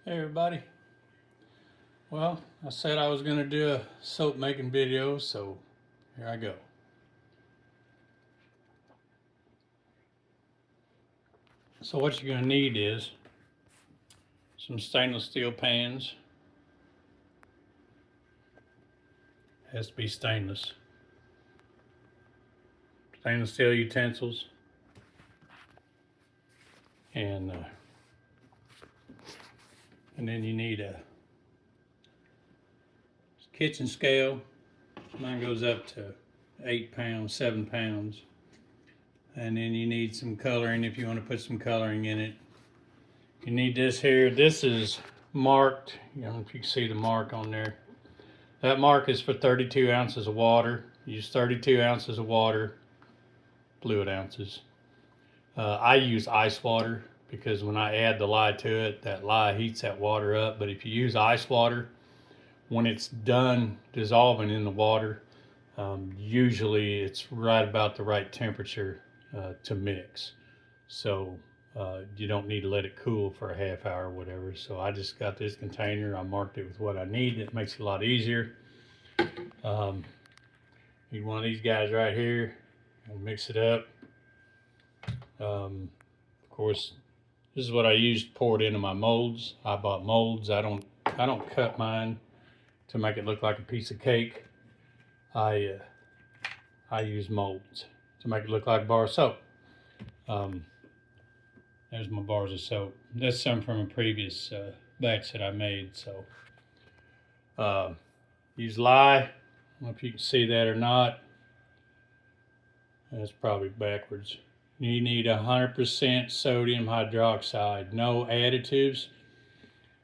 Hey everybody. Well, I said I was going to do a soap making video, so here I go. So what you're going to need is some stainless steel pans. Has to be stainless. Stainless steel utensils. And then you need a kitchen scale. Mine goes up to 8 pounds, 7 pounds. And then you need some coloring if you want to put some coloring in it. You need this here. This is marked. I don't know if you can see the mark on there. That mark is for 32 ounces of water. Use 32 ounces of water, fluid ounces. I use ice water because when I add the lye to it, that lye heats that water up. But if you use ice water, when it's done dissolving in the water, usually it's right about the right temperature to mix. So you don't need to let it cool for a half hour or whatever. So I just got this container. I marked it with what I need. It makes it a lot easier. Need one of these guys right here and mix it up. Of course, this is what I used to pour it into my molds. I bought molds. I don't cut mine to make it look like a piece of cake. I use molds to make it look like a bar of soap. There's my bars of soap. That's some from a previous batch that I made. So use lye. I don't know if you can see that or not. That's probably backwards. You need 100% sodium hydroxide, no additives.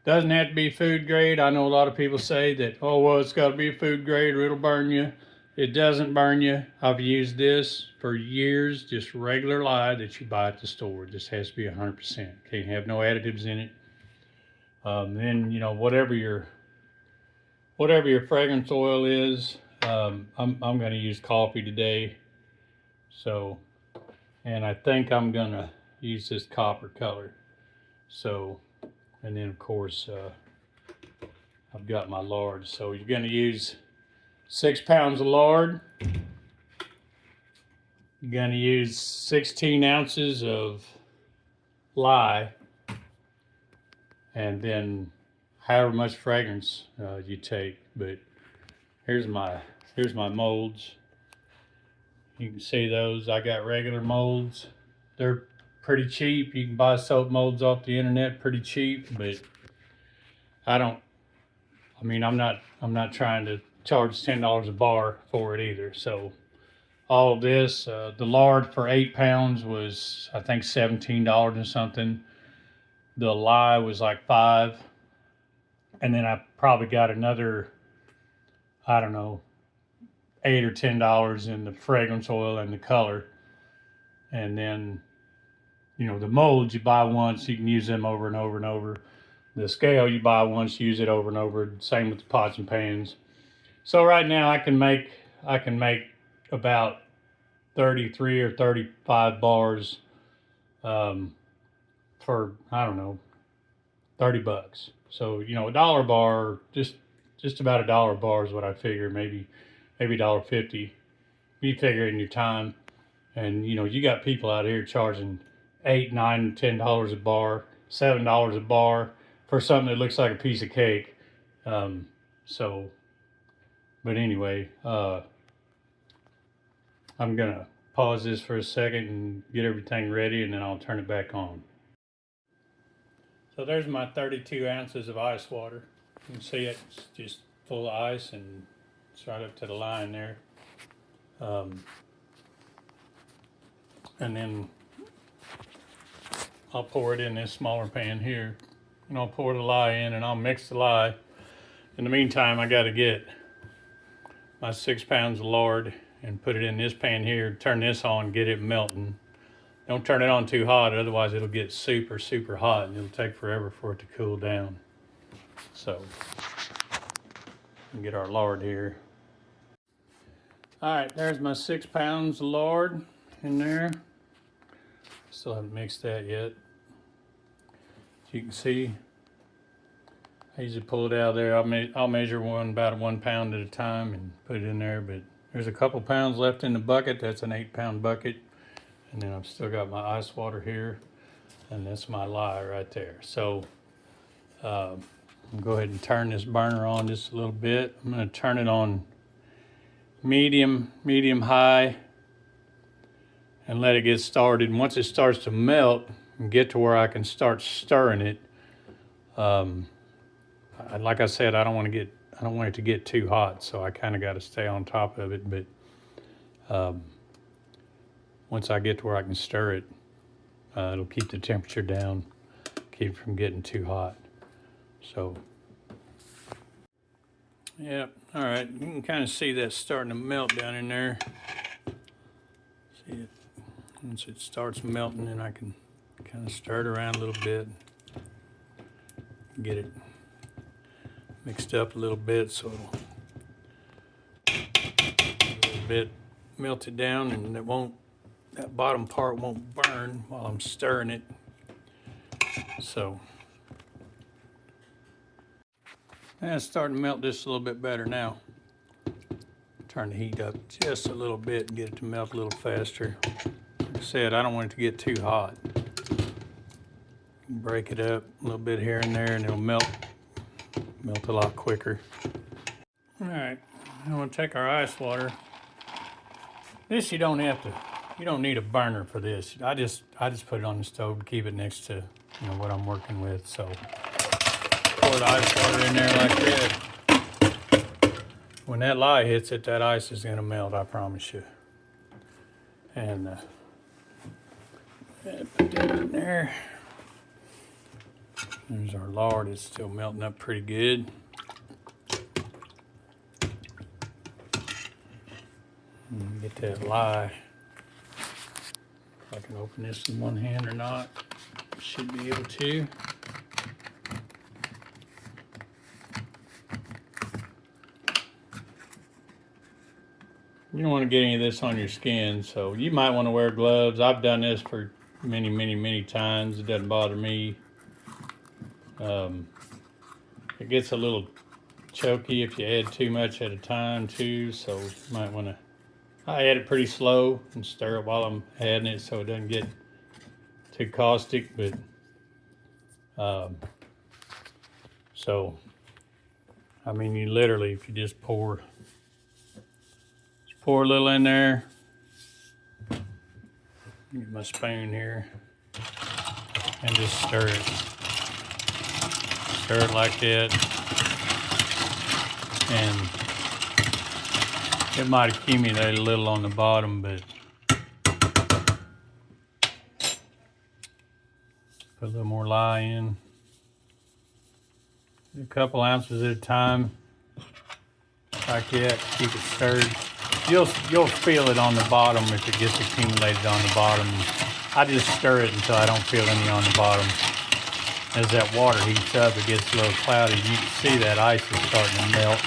Doesn't have to be food grade. I know a lot of people say that, oh, well, it's got to be food grade or it'll burn you. It doesn't burn you. I've used this for years, just regular lye that you buy at the store. This has to be 100%. Can't have no additives in it. Then, whatever your fragrance oil is, I'm going to use coffee today. So, and I think I'm going to use this copper color. So, and then of course, I've got my lard. So you're going to use 6 pounds of lard. You're going to use 16 ounces of lye. And then however much fragrance you take. But here's my molds. You can see those. I got regular molds. They're pretty cheap. You can buy soap molds off the internet pretty cheap, but I'm not trying to charge $10 a bar for it either. So all of this, the lard for 8 pounds was I think $17 and something. The lye was like $5. And then I probably got another, I don't know, $8 or $10 in the fragrance oil and the color. And then, the molds you buy once, you can use them over and over and over. The scale you buy once, use it over and over. Same with the pots and pans. So right now I can make about 33 or 35 bars for, I don't know, $30. So, a dollar bar, just about a dollar bar is what I figure, maybe $1.50. You figure in your time. And you got people out here charging $8, $9, $10 a bar, $7 a bar for something that looks like a piece of cake. But anyway, I'm gonna pause this for a second and get everything ready, and then I'll turn it back on. So there's my 32 ounces of ice water. You can see it's just full of ice, and it's right up to the line there. And then I'll pour it in this smaller pan here, and I'll pour the lye in, and I'll mix the lye. In the meantime, I got to get my 6 pounds of lard and put it in this pan here, turn this on, get it melting. Don't turn it on too hot, otherwise it'll get super, super hot, and it'll take forever for it to cool down. So, get our lard here. All right, there's my 6 pounds of lard in there. Still haven't mixed that yet. As you can see, I usually pull it out of there. I'll measure about 1 pound at a time and put it in there. But there's a couple pounds left in the bucket. That's an 8-pound bucket. And then I've still got my ice water here. And that's my lye right there. So I'll go ahead and turn this burner on just a little bit. I'm going to turn it on medium high, and let it get started. And once it starts to melt and get to where I can start stirring it, like I said, I don't want it to get too hot, so I kind of got to stay on top of it. But once I get to where I can stir it, it'll keep the temperature down, keep it from getting too hot. So, yeah, all right, you can kind of see that starting to melt down in there. See it? Once it starts melting, then I can kind of stir it around a little bit, get it mixed up a little bit so it'll a little bit melt it down, and that bottom part won't burn while I'm stirring it. So it's starting to melt just a little bit better now. Turn the heat up just a little bit and get it to melt a little faster. Like I said, I don't want it to get too hot. Break it up a little bit here and there, and it'll melt a lot quicker. All right, I'm gonna take our ice water. This you don't need a burner for this. I just put it on the stove to keep it next to what I'm working with. So pour the ice water in there like that. When that lye hits it, that ice is gonna melt, I promise you. And put that in there. There's our lard. It's still melting up pretty good. And get that lye. If I can open this in one hand or not. Should be able to. You don't want to get any of this on your skin, so you might want to wear gloves. I've done this for many times. It doesn't bother me. It gets a little choky if you add too much at a time too, so you might want to. I add it pretty slow and stir it while I'm adding it so it doesn't get too caustic. But so I mean, you literally, if you just pour a little in there. Get my spoon here and just stir it. Stir it like that, and it might accumulate a little on the bottom, but put a little more lye in. A couple ounces at a time, like that. Keep it stirred. You'll feel it on the bottom if it gets accumulated on the bottom. I just stir it until I don't feel any on the bottom. As that water heats up, it gets a little cloudy. You can see that ice is starting to melt.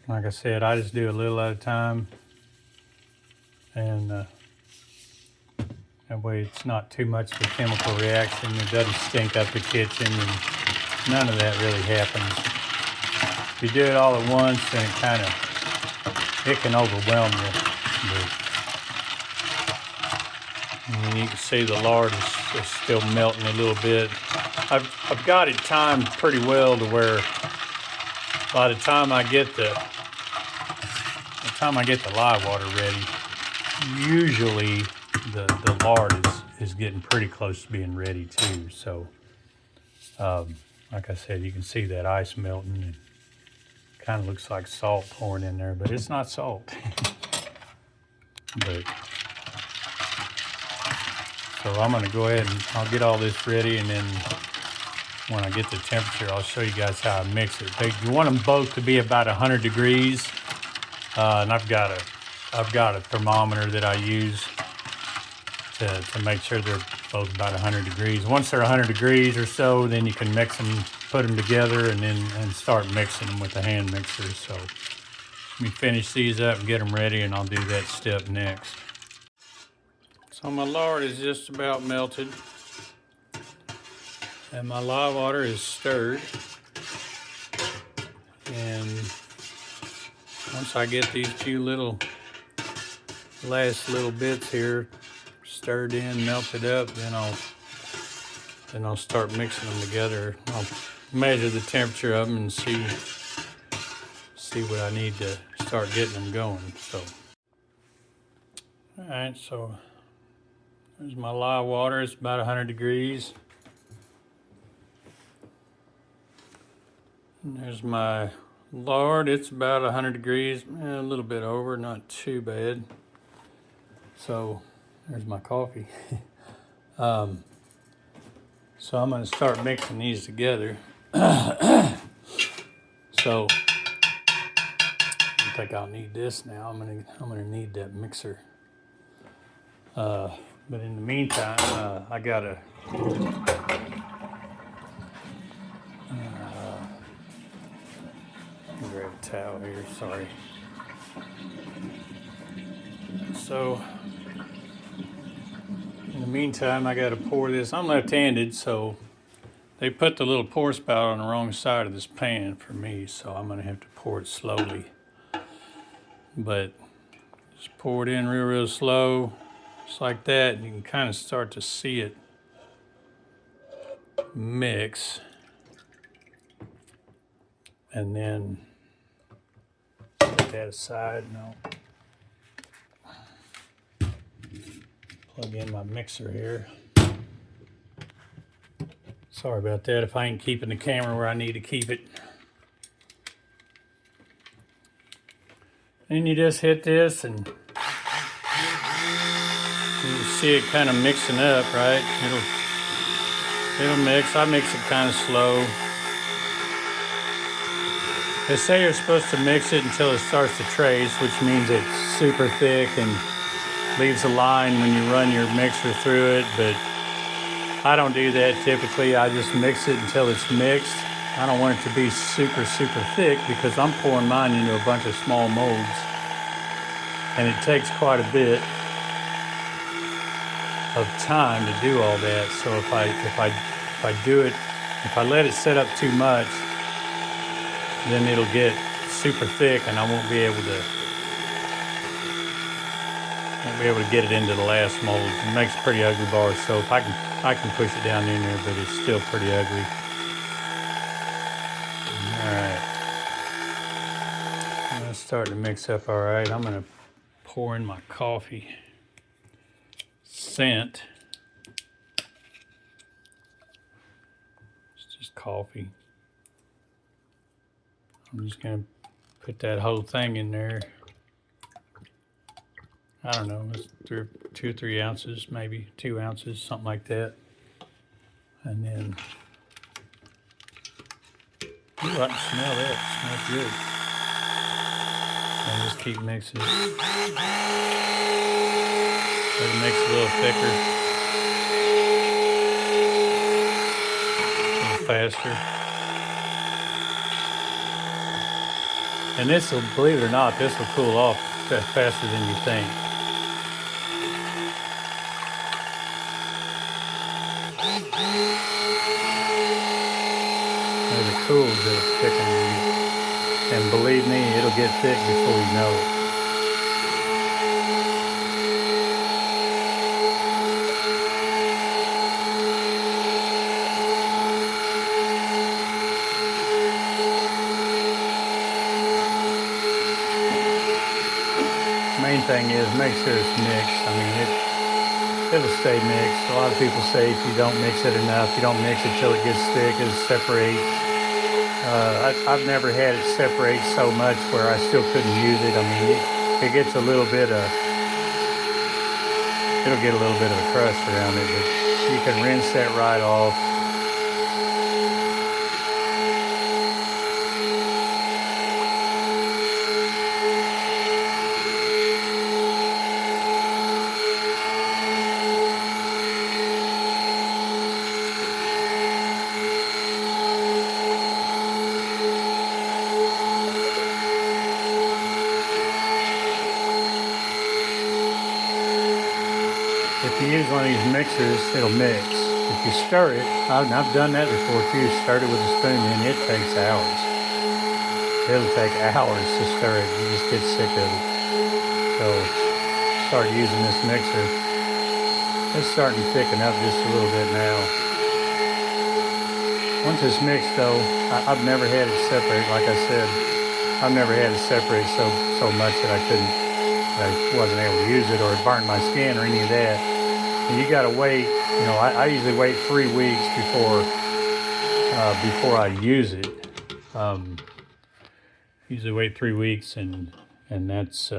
Like I said, I just do a little at a time. And that way it's not too much of a chemical reaction. It doesn't stink up the kitchen, and none of that really happens. If you do it all at once, then it can overwhelm you. And you can see the lard is still melting a little bit. I've got it timed pretty well to where by the time I get the lye water ready, usually the lard is getting pretty close to being ready too. So like I said, you can see that ice melting. It kind of looks like salt pouring in there, but it's not salt. But so I'm going to go ahead and I'll get all this ready, and then when I get the temperature, I'll show you guys how I mix it. You want them both to be about 100 degrees, and I've got a thermometer that I use to make sure they're both about 100 degrees. Once they're 100 degrees or so, then you can mix them, put them together, and start mixing them with a hand mixer. So let me finish these up and get them ready, and I'll do that step next. So my lard is just about melted, and my lye water is stirred. And once I get these few last little bits here stirred in, melted up, then I'll start mixing them together. I'll measure the temperature of them and see what I need to start getting them going. So, all right, so there's my lye water. It's about 100 degrees. And there's my lard. It's about 100 degrees, a little bit over, not too bad. So there's my coffee. So I'm going to start mixing these together. So I think I'll need this now. I'm gonna need that mixer. But in the meantime, I gotta grab a towel here. Sorry. So in the meantime, I gotta pour this. I'm left-handed, so they put the little pour spout on the wrong side of this pan for me, so I'm gonna have to pour it slowly. But just pour it in real slow, just like that, and you can kind of start to see it mix. And then put that aside, and I'll plug in my mixer here. Sorry about that if I ain't keeping the camera where I need to keep it. And you just hit this and you see it kind of mixing up, right? It'll mix. I mix it kind of slow. They say you're supposed to mix it until it starts to trace, which means it's super thick and leaves a line when you run your mixer through it, but I don't do that typically. I just mix it until it's mixed. I don't want it to be super thick because I'm pouring mine into a bunch of small molds, and it takes quite a bit of time to do all that. So if I let it set up too much, then it'll get super thick and I won't be able to get it into the last mold. It makes pretty ugly bar of soap. I can push it down in there, but it's still pretty ugly. All right, it's starting to mix up all right. I'm gonna pour in my coffee scent. It's just coffee. I'm just gonna put that whole thing in there. I don't know, it's 2 or 3 ounces, maybe 2 ounces, something like that. And then, ooh, I can smell that. It smells good. And just keep mixing it. Let it mix a little thicker, a little faster. And this will, believe it or not, this will cool off faster than you think. As it cools, it'll thicken. And believe me, it'll get thick before you know it. Main thing is make sure it's mixed. I mean, it'll stay mixed. A lot of people say if you don't mix it enough, you don't mix it till it gets thick, it'll separate. I've never had it separate so much where I still couldn't use it. I mean, it gets a little bit of, it'll get a little bit of a crust around it, but you can rinse that right off. If if you use one of these mixers, it'll mix. If you stir it, I've done that before too, stirred it with a spoon, and it takes hours. It'll take hours to stir it. You just get sick of it. So start using this mixer. It's starting to thicken up just a little bit now. Once it's mixed though, I've never had it separate. Like I said, I've never had it separate so much that I wasn't able to use it, or it burned my skin or any of that. And you gotta wait, you know, I usually wait 3 weeks before I use it. Usually wait 3 weeks, and that's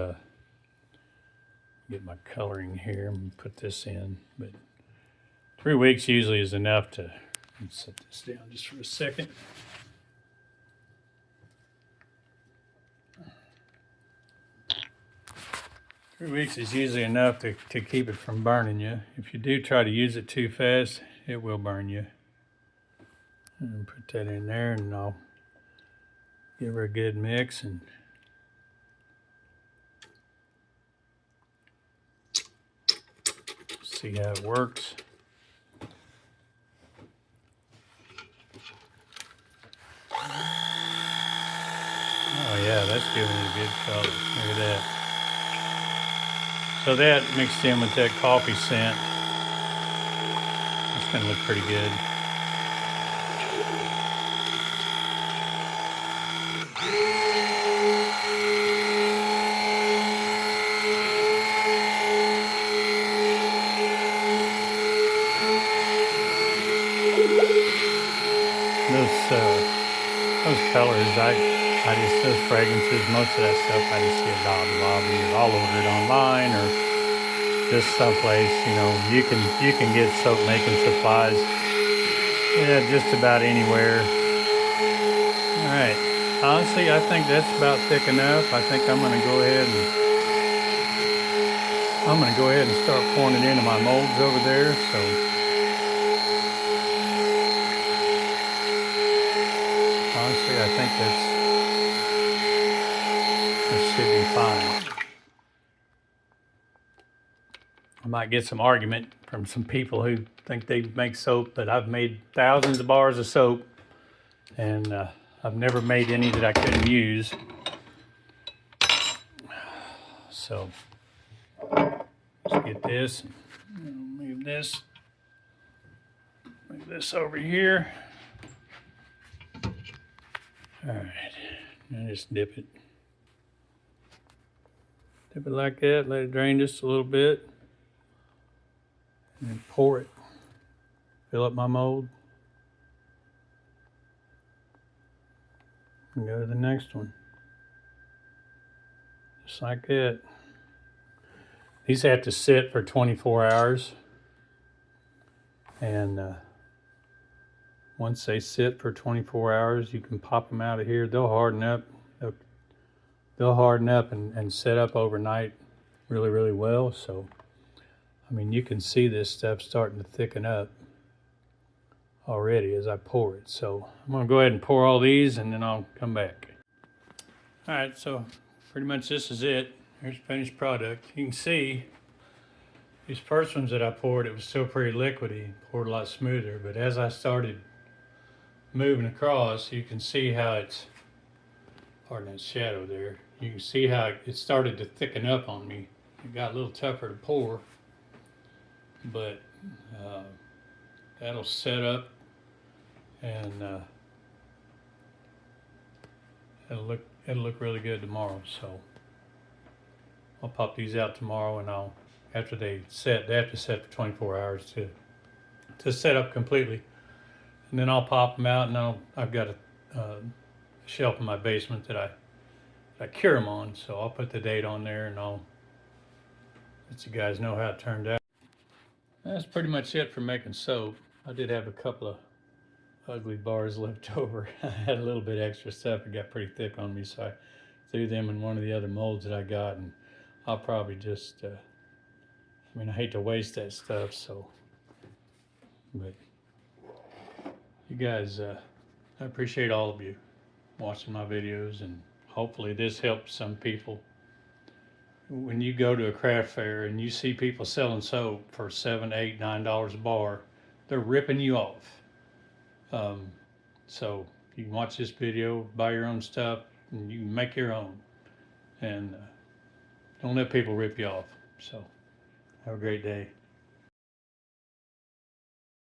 get my coloring here and put this in. But 3 weeks usually is enough to. Let's set this down just for a second. Three weeks is usually enough to keep it from burning you. If you do try to use it too fast, it will burn you. And put that in there, and I'll give her a good mix and see how it works. Oh yeah, that's giving it a good color. Look at that. So that mixed in with that coffee scent, it's gonna look pretty good. Those colors, those fragrances, most of that stuff, I just get Hobby Lobby, or I'll order it online, or just someplace. You know, you can get soap making supplies, yeah, just about anywhere. All right, honestly, I think that's about thick enough. I think I'm gonna go ahead and start pouring it into my molds over there. So. Honestly, I think that should be fine. I might get some argument from some people who think they make soap, but I've made thousands of bars of soap, and I've never made any that I couldn't use. So let's get this. Move this over here. All right, now just dip it like that, let it drain just a little bit, and then pour it, fill up my mold, and go to the next one, just like that. These have to sit for 24 hours, and once they sit for 24 hours, you can pop them out of here. They'll harden up. They'll harden up and set up overnight really, really well. So, I mean, you can see this stuff starting to thicken up already as I pour it. So I'm gonna go ahead and pour all these, and then I'll come back. All right, so pretty much this is it. Here's the finished product. You can see these first ones that I poured, it was still pretty liquidy, poured a lot smoother. But as I started moving across, you can see how it's, pardon that shadow there, you can see how it started to thicken up on me. It got a little tougher to pour, but that'll set up, and it'll look really good tomorrow. So I'll pop these out tomorrow, and after they have to set for 24 hours to set up completely. And then I'll pop them out, and I've got a shelf in my basement that I cure them on. So I'll put the date on there, and I'll let you guys know how it turned out. That's pretty much it for making soap. I did have a couple of ugly bars left over. I had a little bit extra stuff. It got pretty thick on me, so I threw them in one of the other molds that I got, and I'll probably just, I hate to waste that stuff, so, but you guys, I appreciate all of you watching my videos, and hopefully this helps some people. when you go to a craft fair and you see people selling soap for $7, $8, $9 a bar, they're ripping you off. So you can watch this video, buy your own stuff, and you can make your own. And don't let people rip you off. So have a great day.